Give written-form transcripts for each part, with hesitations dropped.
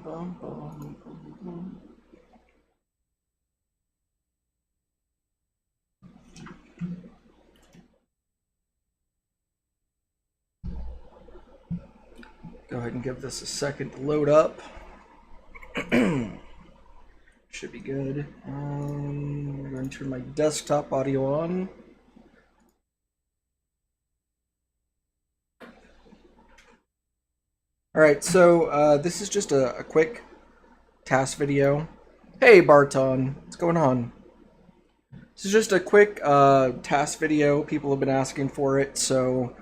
Go ahead and give this a second to load up. Should be good. I'm going to turn my desktop audio on. Alright, so this is just a quick TAS video. Hey Barton, what's going on? This is just a quick TAS video. People have been asking for it, so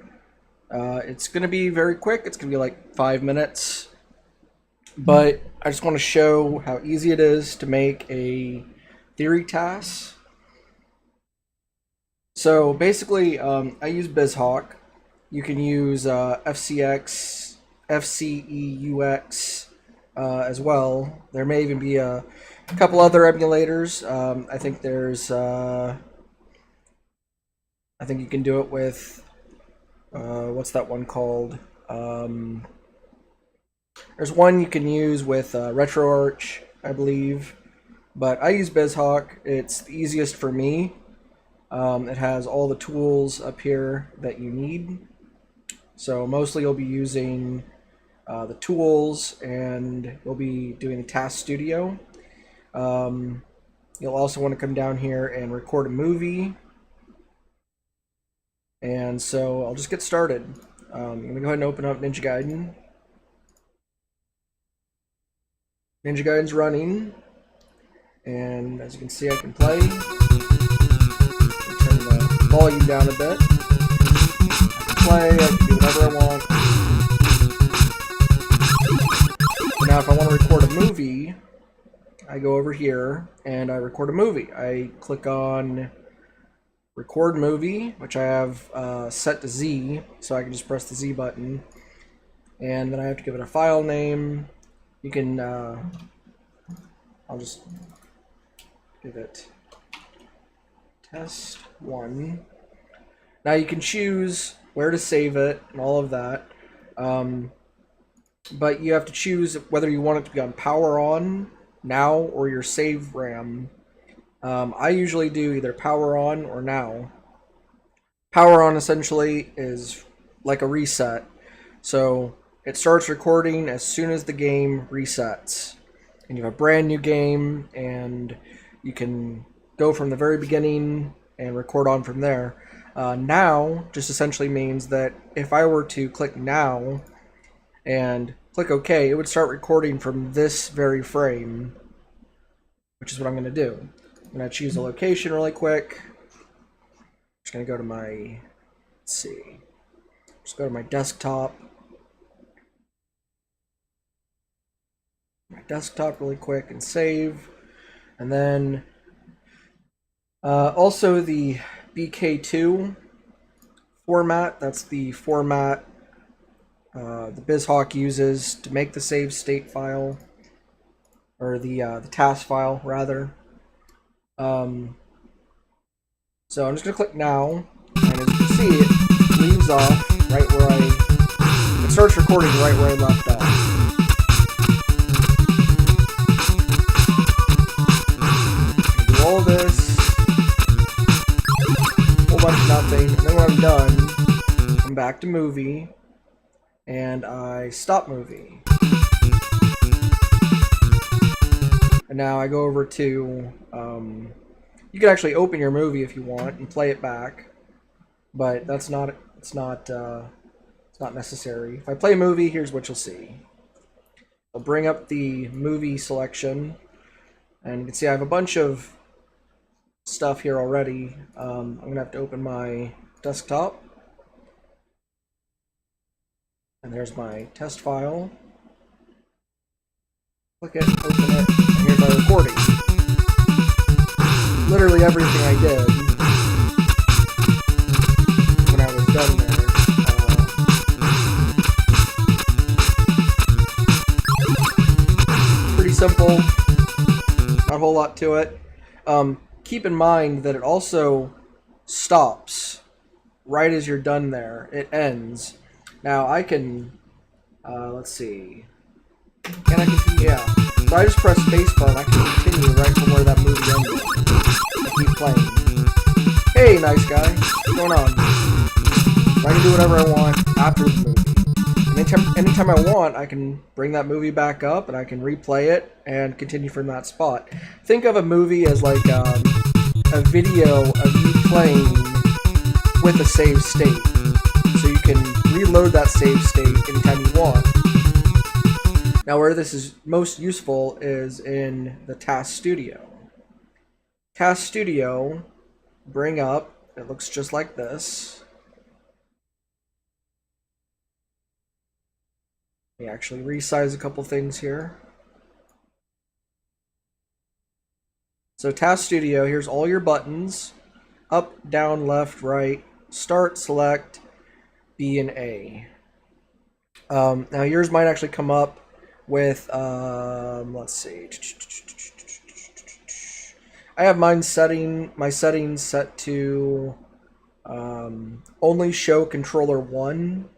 it's going to be very quick. It's going to be like 5 minutes. But I just want to show how easy it is to make a theory TAS. So basically, I use BizHawk. You can use FCX, FCEUX as well. There may even be a couple other emulators. I think there's, I think you can do it with, what's that one called? There's one you can use with RetroArch, I believe, but I use BizHawk. It's the easiest for me. It has all the tools up here that you need. So mostly you'll be using the tools, and you'll be doing the TAS Studio. You'll also want to come down here and record a movie. And so I'll just get started. I'm going to go ahead and open up Ninja Gaiden. Ninja Gaiden's running, and as you can see, I can play. Turn the volume down a bit. I can play, I can do whatever I want. Now, if I want to record a movie, I go over here and I record a movie. I click on Record Movie, which I have set to Z, so I can just press the Z button. And then I have to give it a file name. You can, I'll just give it test 1. Now you can choose where to save it and all of that, but you have to choose whether you want it to be on power on now or your save RAM. I usually do either power on or now. Power on essentially is like a reset, so it starts recording as soon as the game resets. And you have a brand new game, and you can go from the very beginning and record on from there. Now just essentially means that if I were to click now and click OK, it would start recording from this very frame, which is what I'm going to do. I'm going to choose a location really quick. I'm just going to go to my, let's see, just go to my desktop. My desktop really quick and save, and then also the BK2 format. That's the format the BizHawk uses to make the save state file, or the TAS file rather. So I'm just gonna click now, and as you can see, it leaves off right where it starts recording right where I left off. All this, whole bunch of nothing, and then when I'm done, come back to movie, and I stop movie. And now I go over to, you can actually open your movie if you want and play it back, but it's not necessary. If I play a movie, here's what you'll see. I'll bring up the movie selection, and you can see I have a bunch of stuff here already. I'm gonna have to open my desktop, and there's my test file. Click it, open it, and here's my recording. Literally everything I did when I was done there. Pretty simple, not a whole lot to it. Keep in mind that it also stops right as you're done there. It ends. Now I can, let's see. Can I I continue? Yeah. So I just press spacebar and I can continue right from where that movie ended. I keep playing. Hey, nice guy. What's going on? So I can do whatever I want after the movie. Anytime I want, I can bring that movie back up and I can replay it and continue from that spot. Think of a movie as like a video of you playing with a save state. So you can reload that save state anytime you want. Now where this is most useful is in the TAS Studio. TAS Studio, bring up, it looks just like this. Let me actually resize a couple things here. So TAS Studio, here's all your buttons. Up, down, left, right, start, select, B and A. Now yours might actually come up with, let's see. I have my settings set to only show controller 1.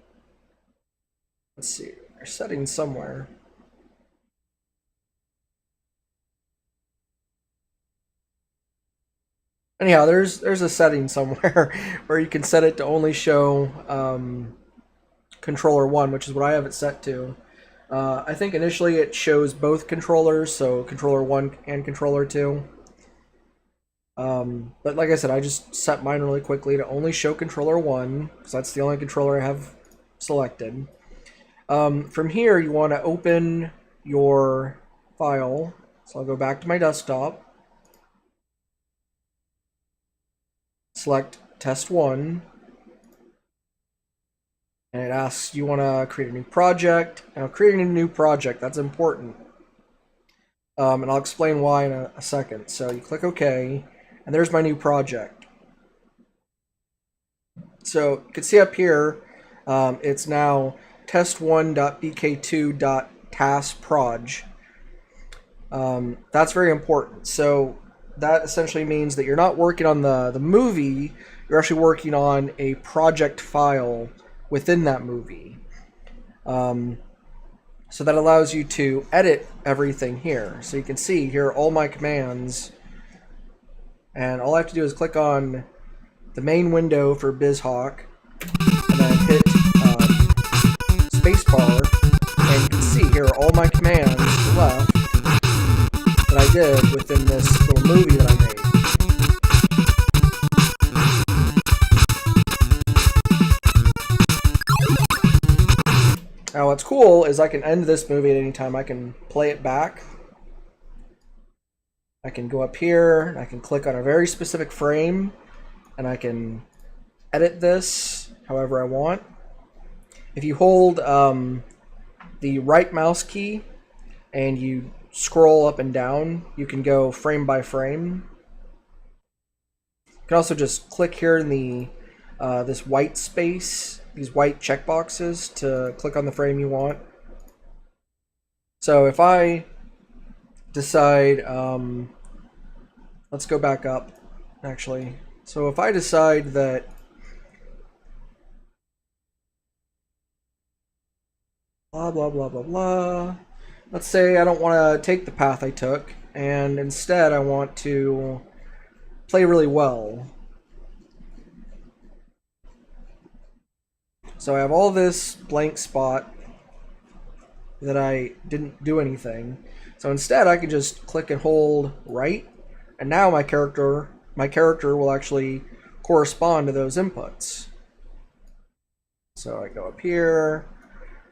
Let's see, there's settings somewhere. Anyhow, there's a setting somewhere where you can set it to only show controller 1, which is what I have it set to. I think initially it shows both controllers, so controller 1 and controller 2. But like I said, I just set mine really quickly to only show controller 1, because that's the only controller I have selected. From here, you want to open your file. So I'll go back to my desktop. Select test 1. And it asks, you want to create a new project? Now, creating a new project, that's important. And I'll explain why in a second. So you click OK, and there's my new project. So you can see up here, it's now test1.bk2.tasproj. That's very important. So that essentially means that you're not working on the movie, you're actually working on a project file within that movie. So that allows you to edit everything here. So you can see here all my commands, and all I have to do is click on the main window for BizHawk, and then hit spacebar, and you can see here all my commands to the left that I did within this little movie that I made. Now what's cool is I can end this movie at any time. I can play it back. I can go up here, and I can click on a very specific frame, and I can edit this however I want. If you hold the right mouse key and you scroll up and down, you can go frame by frame. You can also just click here in the this white space, these white checkboxes, to click on the frame you want. So if I decide, let's go back up actually. So if I decide that blah blah blah blah blah, let's say I don't want to take the path I took, and instead I want to play really well. So I have all this blank spot that I didn't do anything. So instead I can just click and hold right, and now my character will actually correspond to those inputs. So I go up here,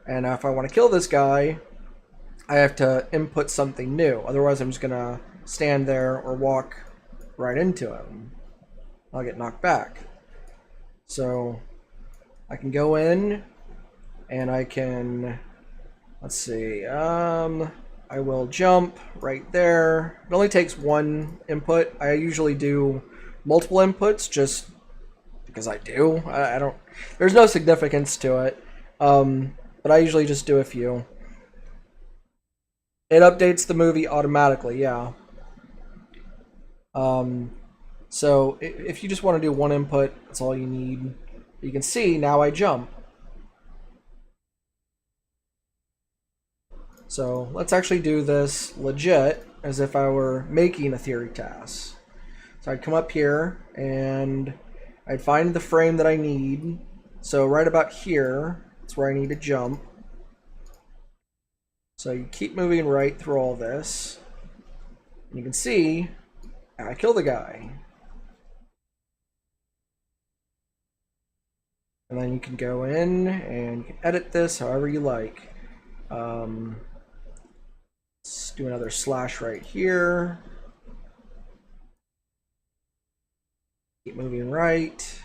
and if I want to kill this guy, I have to input something new. Otherwise I'm just gonna stand there or walk right into him. I'll get knocked back. So I can go in and I can, let's see, I will jump right there. It only takes one input. I usually do multiple inputs just because I do. I don't, there's no significance to it, but I usually just do a few. It updates the movie automatically, yeah. So if you just want to do one input, that's all you need. You can see now I jump. So let's actually do this legit as if I were making a theory task. So I'd come up here and I'd find the frame that I need. So right about here, that's where I need to jump. So you keep moving right through all this. And you can see, I kill the guy. And then you can go in and you can edit this however you like. Let's do another slash right here. Keep moving right.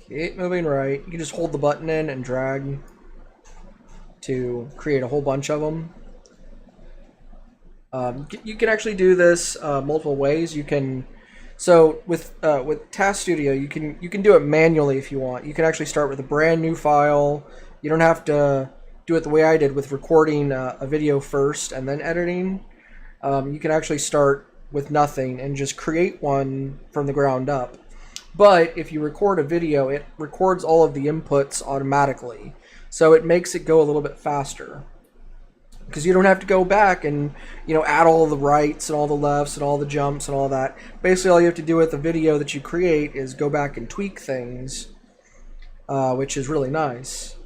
Keep moving right. You can just hold the button in and drag to create a whole bunch of them. You can actually do this multiple ways. You can, so with TAS Studio, you can do it manually if you want. You can actually start with a brand new file. You don't have to do it the way I did with recording a video first and then editing. You can actually start with nothing and just create one from the ground up. But if you record a video, it records all of the inputs automatically. So it makes it go a little bit faster. Because you don't have to go back and, you know, add all the rights and all the lefts and all the jumps and all that. Basically, all you have to do with the video that you create is go back and tweak things, which is really nice.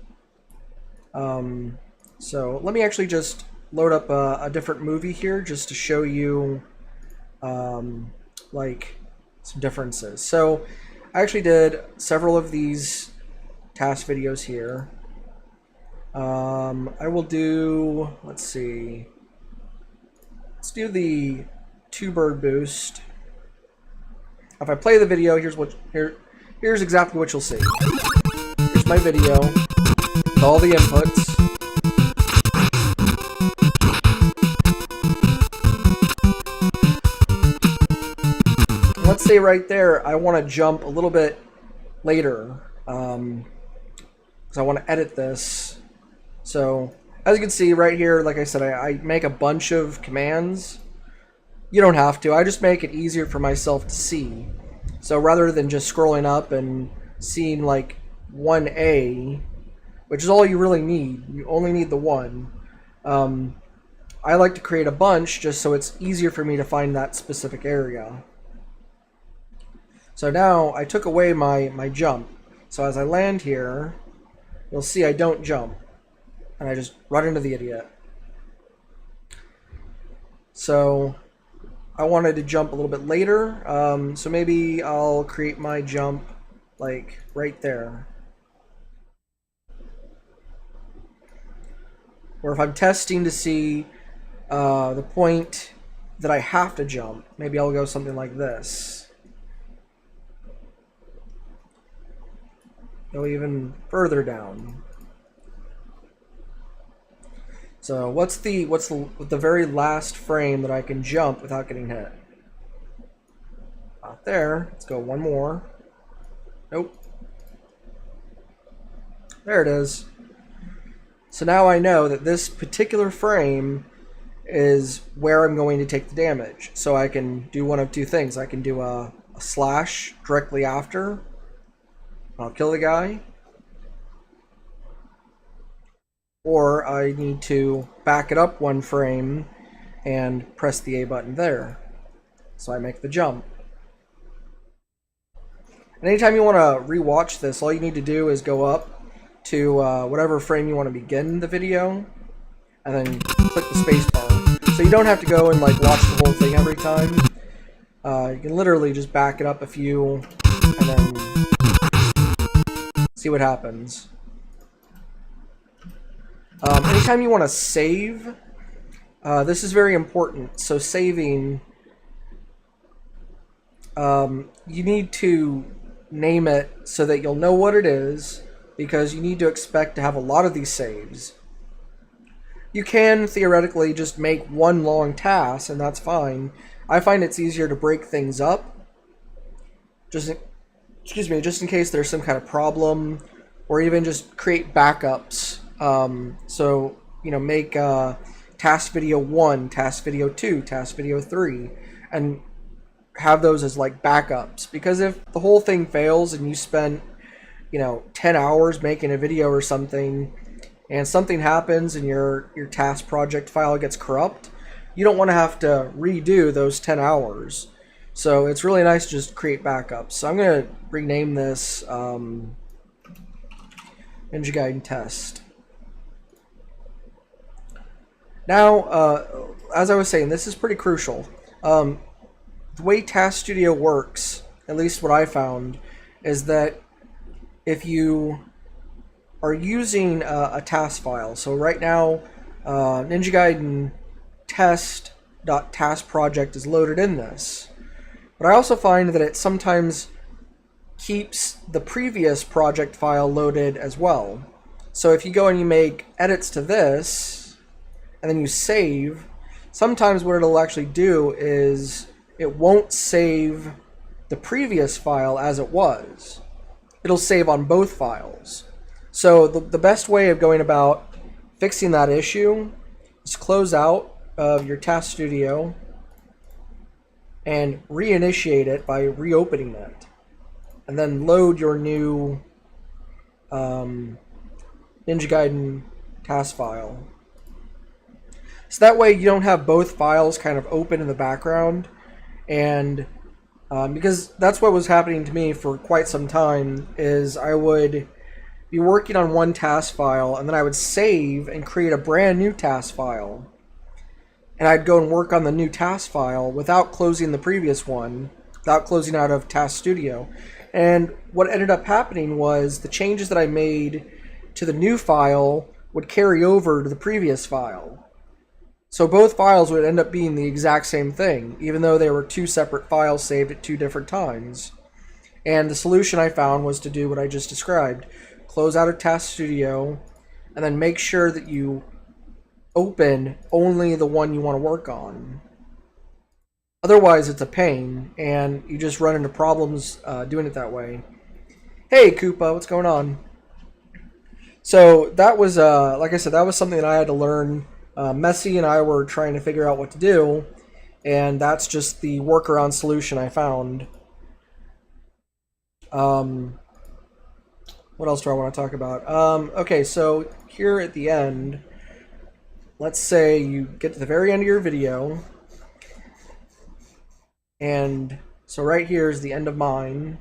So let me actually just load up a different movie here just to show you like some differences. So I actually did several of these task videos here. I will do, let's see, let's do the 2-bird boost. If I play the video, here's exactly what you'll see. Here's my video with all the inputs. Let's say right there, I want to jump a little bit later because I want to edit this. So as you can see right here, like I said, I make a bunch of commands. You don't have to. I just make it easier for myself to see. So rather than just scrolling up and seeing like 1A, which is all you really need, you only need the one. I like to create a bunch just so it's easier for me to find that specific area. So now I took away my jump. So as I land here, you'll see I don't jump. And I just run into the idiot. So I wanted to jump a little bit later. So maybe I'll create my jump like right there. Or if I'm testing to see the point that I have to jump, maybe I'll go something like this. Go even further down. So what's the very last frame that I can jump without getting hit? Not there. Let's go one more. Nope. There it is. So now I know that this particular frame is where I'm going to take the damage. So I can do one of two things. I can do a slash directly after. I'll kill the guy. Or I need to back it up one frame and press the A button there. So I make the jump. And anytime you want to rewatch this, all you need to do is go up to whatever frame you want to begin the video, and then click the space bar. So you don't have to go and like watch the whole thing every time. You can literally just back it up a few, and then see what happens. Anytime you want to save, this is very important. So saving, you need to name it so that you'll know what it is, because you need to expect to have a lot of these saves. You can theoretically just make one long task, and that's fine. I find it's easier to break things up, just in case there's some kind of problem, or even just create backups. So, you know, make task video 1, task video 2, task video 3, and have those as like backups. Because if the whole thing fails and you spent, 10 hours making a video or something, and something happens and your TAS project file gets corrupt, you don't want to have to redo those 10 hours. So it's really nice to just create backups. So I'm going to rename this Ninja Gaiden Test. Now, as I was saying, this is pretty crucial. The way TAS Studio works, at least what I found, is that if you are using a TAS file, so right now Ninja Gaiden test.tas project is loaded in this, but I also find that it sometimes keeps the previous project file loaded as well. So if you go and you make edits to this and then you save, sometimes what it'll actually do is it won't save the previous file as it was. It'll save on both files. So the best way of going about fixing that issue is close out of your TAS Studio and reinitiate it by reopening it, and then load your new Ninja Gaiden TAS file. So that way you don't have both files kind of open in the background, and because that's what was happening to me for quite some time, is I would be working on one TAS file and then I would save and create a brand new TAS file. And I'd go and work on the new TAS file without closing the previous one, without closing out of TAS Studio. And what ended up happening was the changes that I made to the new file would carry over to the previous file. So both files would end up being the exact same thing, even though they were two separate files saved at two different times. And the solution I found was to do what I just described. Close out of TAS Studio, and then make sure that you open only the one you want to work on. Otherwise, it's a pain, and you just run into problems doing it that way. Hey, Koopa, what's going on? So that was, like I said, that was something that I had to learn. Messi and I were trying to figure out what to do, and that's just the workaround solution I found. What else do I want to talk about? Okay, so here at the end, let's say you get to the very end of your video, and so right here is the end of mine.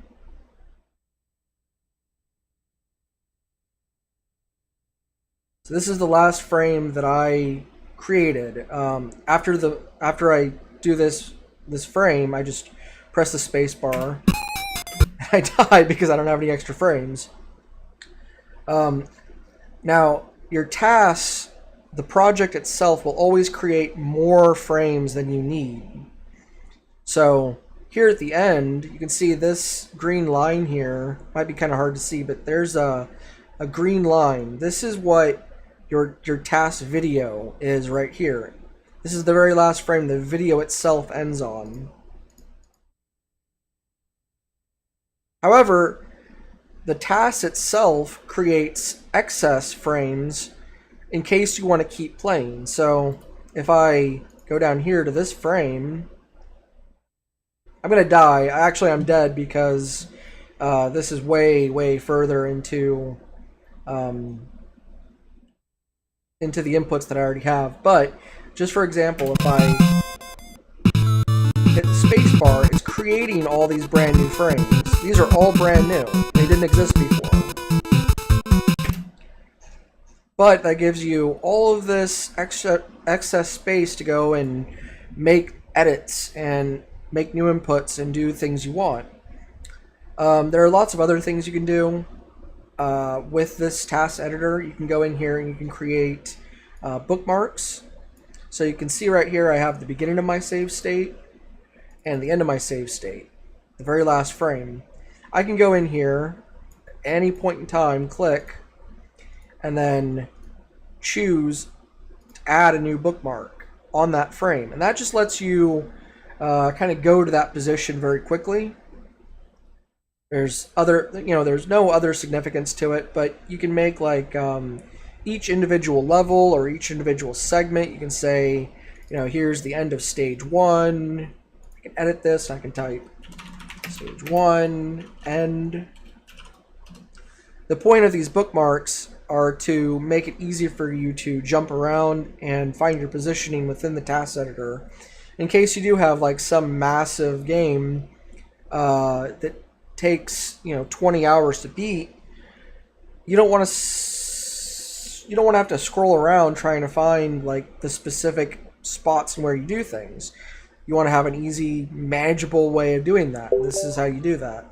So this is the last frame that I created. After I do this frame, I just press the space bar. I die because I don't have any extra frames. Now, your TAS, the project itself, will always create more frames than you need. So here at the end, you can see this green line here. Might be kind of hard to see, but there's a green line. This is what your TAS video is right here. This is the very last frame the video itself ends on. However, the TAS itself creates excess frames in case you want to keep playing. So if I go down here to this frame, I'm going to die. Actually, I'm dead because this is way further into the inputs that I already have. But just for example, if I hit the space bar, it's creating all these brand new frames. These are all brand new. They didn't exist before. But that gives you all of this excess space to go and make edits and make new inputs and do things you want. There are lots of other things you can do with this TAS editor. You can go in here and you can create bookmarks. So you can see right here I have the beginning of my save state and the end of my save state, the very last frame. I can go in here at any point in time, click, and then choose to add a new bookmark on that frame. And that just lets you kind of go to that position very quickly. There's there's no other significance to it, but you can make like each individual level or each individual segment. You can say, here's the end of stage 1. I can edit this. I can type stage 1 end. The point of these bookmarks are to make it easy for you to jump around and find your positioning within the task editor. In case you do have like some massive game that takes 20 hours to beat, you don't want to have to scroll around trying to find like the specific spots and where you do things. You want to have an easy, manageable way of doing that. This is how you do that.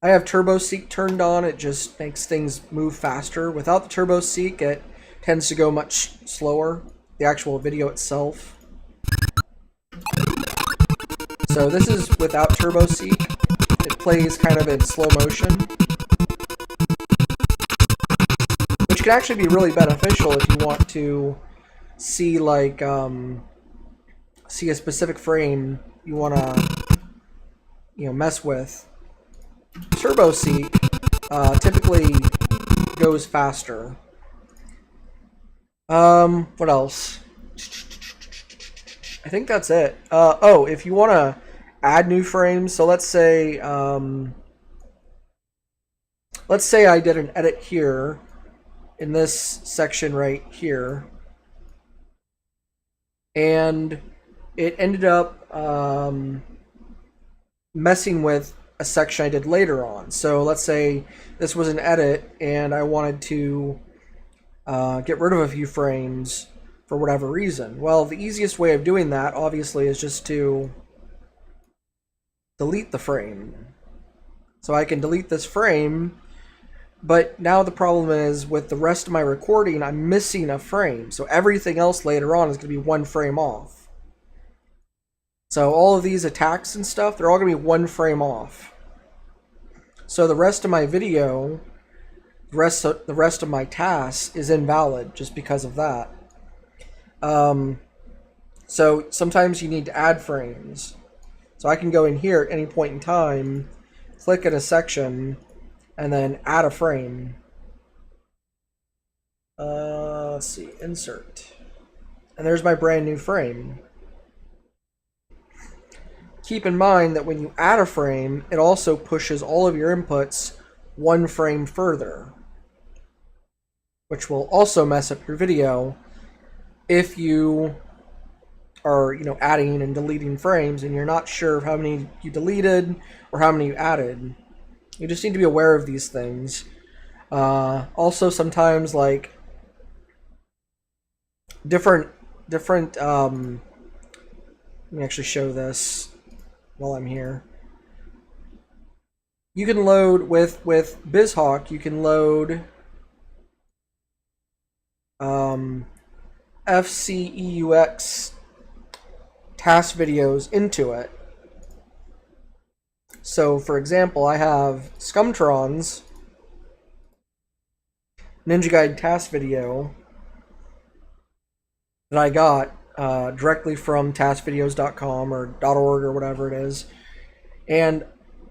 I have Turbo Seek turned on. It just makes things move faster. Without the Turbo Seek, it tends to go much slower, the actual video itself. So this is without Turbo Seek. It plays kind of in slow motion, which can actually be really beneficial if you want to see like see a specific frame you want to mess with. Turbo Seek typically goes faster. What else? I think that's it. Oh, if you want to add new frames, so let's say I did an edit here in this section right here, and it ended up messing with a section I did later on. So let's say this was an edit and I wanted to get rid of a few frames for whatever reason. Well, the easiest way of doing that obviously is just to delete the frame. So I can delete this frame, but now the problem is with the rest of my recording I'm missing a frame, so everything else later on is going to be one frame off. So all of these attacks and stuff, they're all going to be one frame off. So the rest of my video, the rest of my TAS is invalid just because of that. So sometimes you need to add frames. So I can go in here at any point in time, click at a section, and then add a frame. Let's see, insert. And there's my brand new frame. Keep in mind that when you add a frame, it also pushes all of your inputs one frame further, which will also mess up your video if you are, adding and deleting frames and you're not sure of how many you deleted or how many you added. You just need to be aware of these things. Also, sometimes like different. Let me actually show this while I'm here. You can load with BizHawk. You can load FCEUX task videos into it. So, for example, I have Scumtron's Ninja Guide task video that I got directly from tasvideos.com or .org or whatever it is, and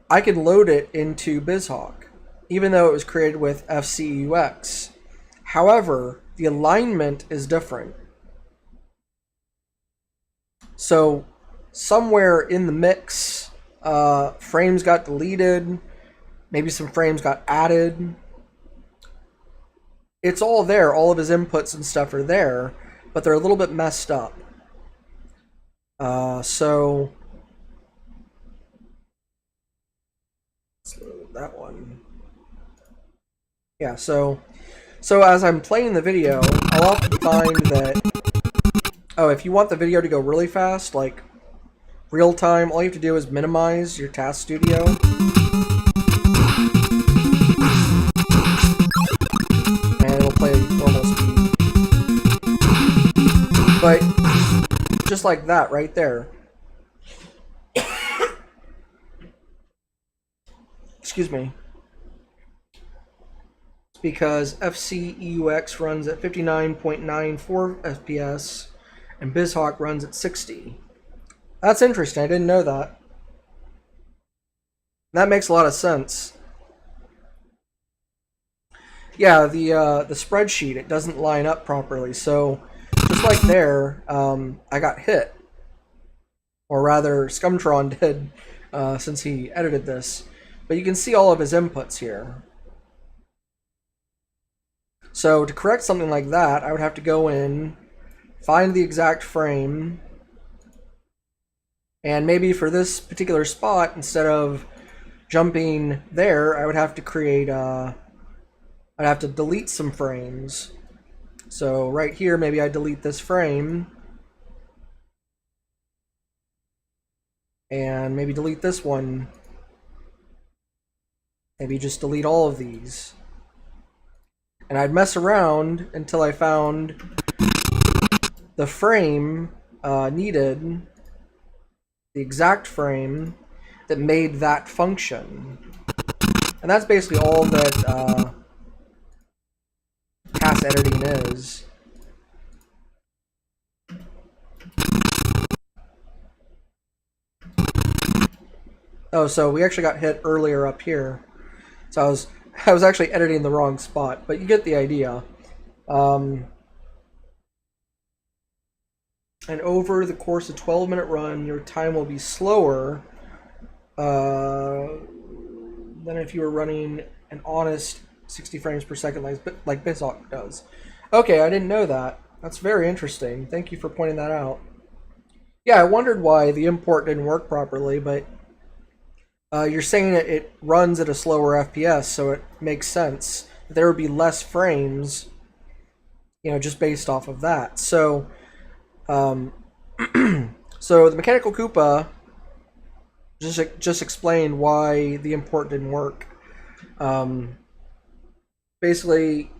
I can load it into BizHawk, even though it was created with FCEUX. However, the alignment is different. So somewhere in the mix, frames got deleted, maybe some frames got added. It's all there, all of his inputs and stuff are there, but they're a little bit messed up. So let's load that one. Yeah, so as I'm playing the video, I'll often find that, if you want the video to go really fast, like real time, all you have to do is minimize your task studio. And it'll play normal speed. But just like that right there. Excuse me. It's because FCEUX runs at 59.94 FPS and BizHawk runs at 60. That's interesting. I didn't know that. That makes a lot of sense. Yeah, the spreadsheet, it doesn't line up properly. So just like there, I got hit. Or rather, Scumtron did, since he edited this. but you can see all of his inputs here. So to correct something like that, I would have to go in, find the exact frame, and maybe for this particular spot, instead of jumping there, I would have to create I'd have to delete some frames. So right here, maybe I delete this frame, and maybe delete this one. Maybe just delete all of these. And I'd mess around until I found the frame needed, the exact frame that made that function. And that's basically all that TAS editing is. Oh, so we actually got hit earlier up here. So I was actually editing the wrong spot, but you get the idea. And over the course of 12-minute run, your time will be slower than if you were running an honest 60 frames per second like BizHawk does. Okay, I didn't know that. That's very interesting. Thank you for pointing that out. Yeah, I wondered why the import didn't work properly, but you're saying that it runs at a slower FPS, so it makes sense. There would be less frames, you know, just based off of that. So, so the Mechanical Koopa just explained why the import didn't work. Basically,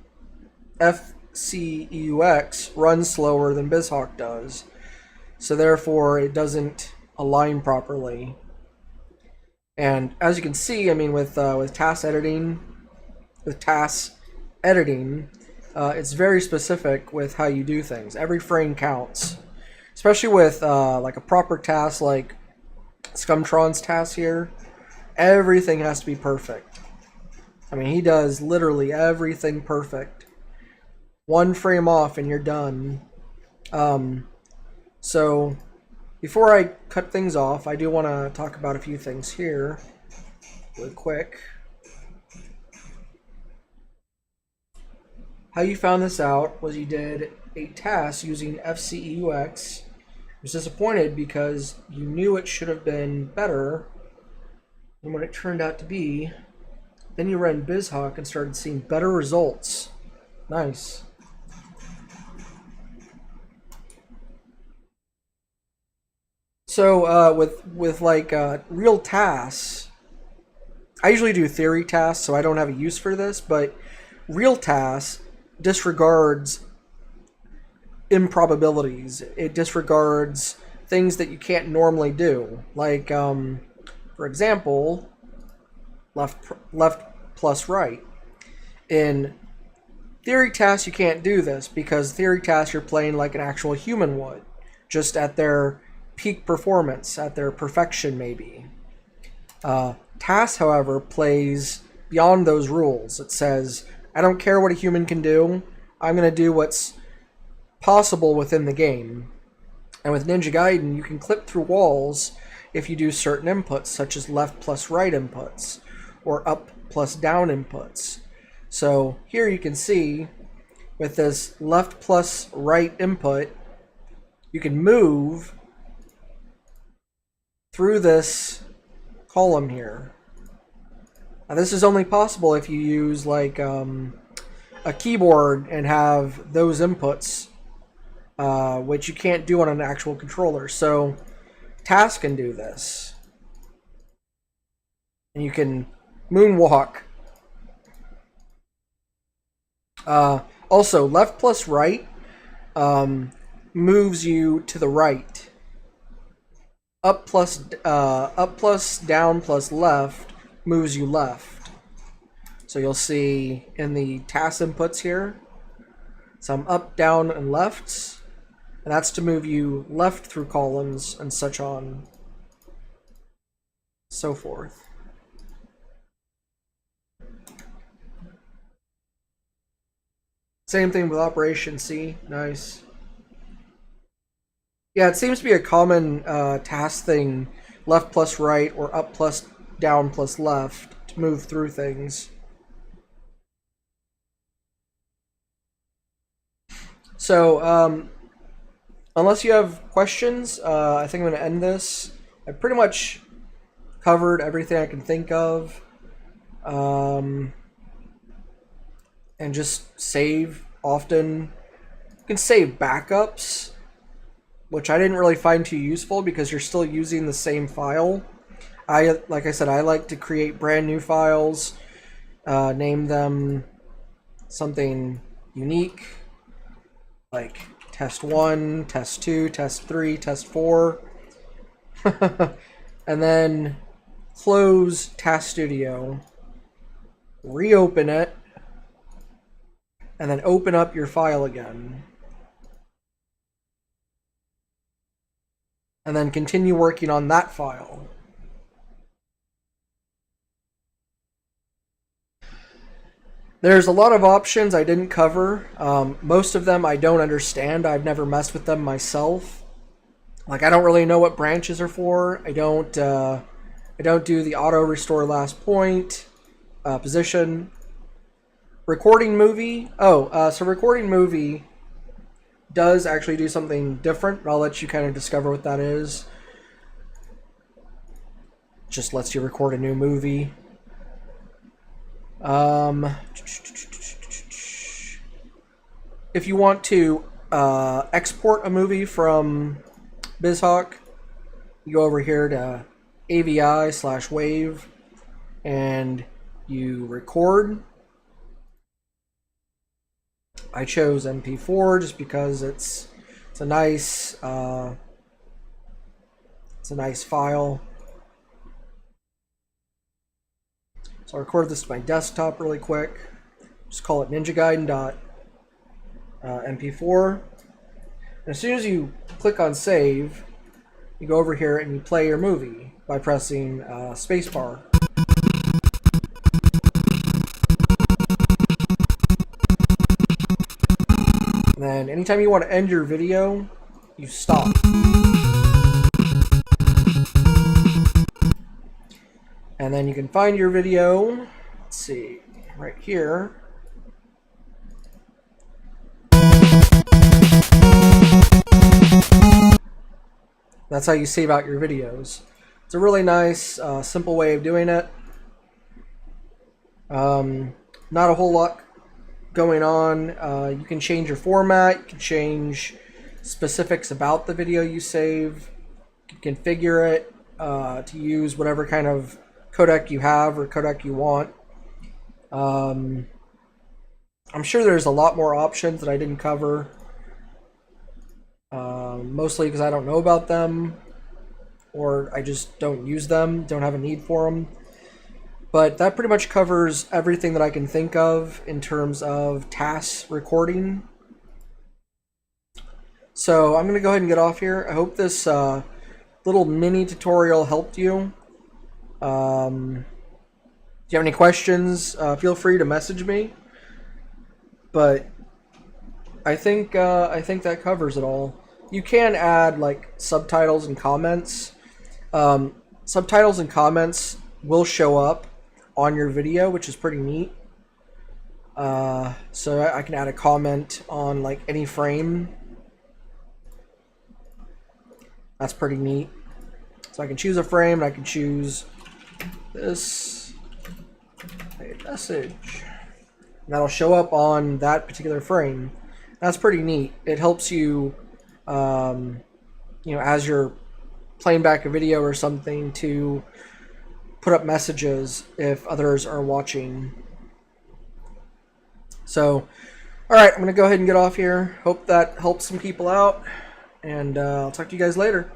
FCEUX runs slower than BizHawk does, so therefore it doesn't align properly. And as you can see, I mean, with TAS editing, it's very specific with how you do things. Every frame counts, especially with like a proper TAS like Scumtron's TAS here. Everything has to be perfect. I mean, he does literally everything perfect. One frame off and you're done. So before I cut things off, I do want to talk about a few things here really quick. How you found this out was you did a TAS using FCEUX. I was disappointed because you knew it should have been better than what it turned out to be. Then you ran BizHawk and started seeing better results. Nice. So with like real TAS, I usually do theory TAS, so I don't have a use for this, but real TAS disregards improbabilities. It disregards things that you can't normally do. Like, for example, left plus right. In theory TAS, you can't do this because theory TAS you're playing like an actual human would, just at their peak performance, at their perfection maybe. TAS, however, plays beyond those rules. It says, I don't care what a human can do, I'm going to do what's possible within the game. And with Ninja Gaiden, you can clip through walls if you do certain inputs, such as left plus right inputs, or up plus down inputs. So here you can see, with this left plus right input, you can move through this column here. Now this is only possible if you use like a keyboard and have those inputs, which you can't do on an actual controller. So TAS can do this. And you can moonwalk. Also, left plus right moves you to the right. Up plus down plus left moves you left. So you'll see in the TAS inputs here some up, down, and lefts, and that's to move you left through columns and such on, so forth. Same thing with Operation C. Nice. Yeah, it seems to be a common TAS thing, left plus right or up plus down plus left. move through things. So, unless you have questions, I think I'm going to end this. I pretty much covered everything I can think of. And just save often. You can save backups, which I didn't really find too useful because you're still using the same file. Like I said, I like to create brand new files, name them something unique, like test 1, test 2, test 3, test 4, and then close Task Studio, reopen it, and then open up your file again. And then continue working on that file. There's a lot of options I didn't cover. Most of them I don't understand. I've never messed with them myself. Like, I don't really know what branches are for. I don't do the auto restore last point position. Recording movie. So recording movie does actually do something different. I'll let you kind of discover what that is. Just lets you record a new movie. If you want to export a movie from BizHawk, you go over here to AVI/wave and you record. I chose MP4 just because it's a nice file. So I'll record this to my desktop really quick. Just call it ninjagaiden.mp4. And as soon as you click on save, you go over here and you play your movie by pressing spacebar. And then anytime you want to end your video, you stop. And then you can find your video, let's see, right here. That's how you save out your videos. It's a really nice, simple way of doing it. Not a whole lot going on. You can change your format, you can change specifics about the video you save, you can configure it to use whatever kind of codec you have or codec you want. I'm sure there's a lot more options that I didn't cover, mostly because I don't know about them or I just don't use them, don't have a need for them. But that pretty much covers everything that I can think of in terms of TAS recording. So I'm going to go ahead and get off here. I hope this little mini tutorial helped you. If you have any questions, feel free to message me. But I think that covers it all. You can add like subtitles and comments. Subtitles and comments will show up on your video, which is pretty neat. So I can add a comment on like any frame. That's pretty neat. So I can choose a frame and I can choose this a message. And that'll show up on that particular frame. That's pretty neat. It helps you, as you're playing back a video or something, to put up messages if others are watching. So, alright, I'm going to go ahead and get off here. Hope that helps some people out, and I'll talk to you guys later.